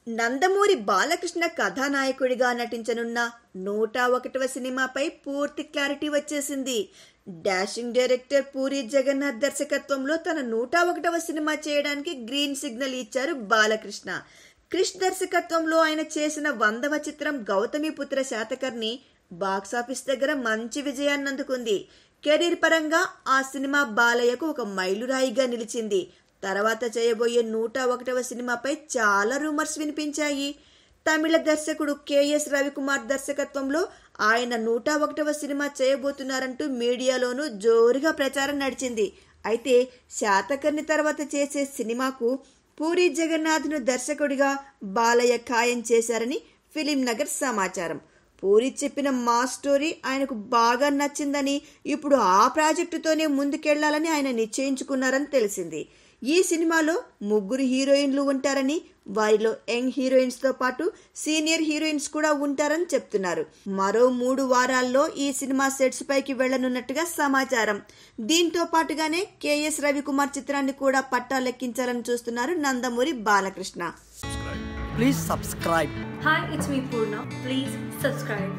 నందమూరి బాలకృష్ణ కథానాయకుడిగా నటించనున్న 101వ సినిమాపై పూర్తి క్లారిటీ వచ్చేసింది. డాషింగ్ డైరెక్టర్ పూరి జగన్నాథ్ దర్శకత్వంలో తన 101వ సినిమా చేయడానికి గ్రీన్ సిగ్నల్ ఇచ్చారు బాలకృష్ణ. క్రిష్ దర్శకత్వంలో ఆయన చేసిన 100వ చిత్రం గౌతమిపుత్ర శాతకర్ణి బాక్సాఫీస్ దగ్గర మంచి విజయాన్ని అందుకుంది. కెరీర్ పరంగా ఆ సినిమా బాలయ్యకు ఒక మైలురాయిగా నిలిచింది. తర్వాత చేయబోయే 101వ సినిమాపై చాలా రూమర్స్ వినిపించాయి. తమిళ దర్శకుడు కెఎస్ రవికుమార్ దర్శకత్వంలో ఆయన 101వ సినిమా చేయబోతున్నారంటూ మీడియాలోనూ జోరుగా ప్రచారం నడిచింది. అయితే శాతకర్ణి తర్వాత చేసే సినిమాకు పూరి జగన్నాథ్ను దర్శకుడిగా బాలయ్య ఖాయం చేశారని ఫిలిం నగర్ సమాచారం. పూరి చెప్పిన మా స్టోరీ ఆయనకు బాగా నచ్చిందని, ఇప్పుడు ఆ ప్రాజెక్టుతోనే ముందుకెళ్లాలని ఆయన నిశ్చయించుకున్నారని తెలిసింది. ఈ సినిమాలో 3 హీరోయిన్లు ఉంటారని, వారిలో యంగ్ హీరోయిన్స్ తో పాటు సీనియర్ హీరోయిన్స్ కూడా ఉంటారని చెప్తున్నారు. మరో 3 వారాల్లో ఈ సినిమా సెట్స్ పైకి వెళ్లనున్నట్టుగా సమాచారం. దీంతో పాటుగానే కెఎస్ రవికుమార్ చిత్రాన్ని కూడా పట్టాలెక్కించాలని చూస్తున్నారు Nandamuri Balakrishna. Please subscribe. Hi, it's me Purna. Please subscribe.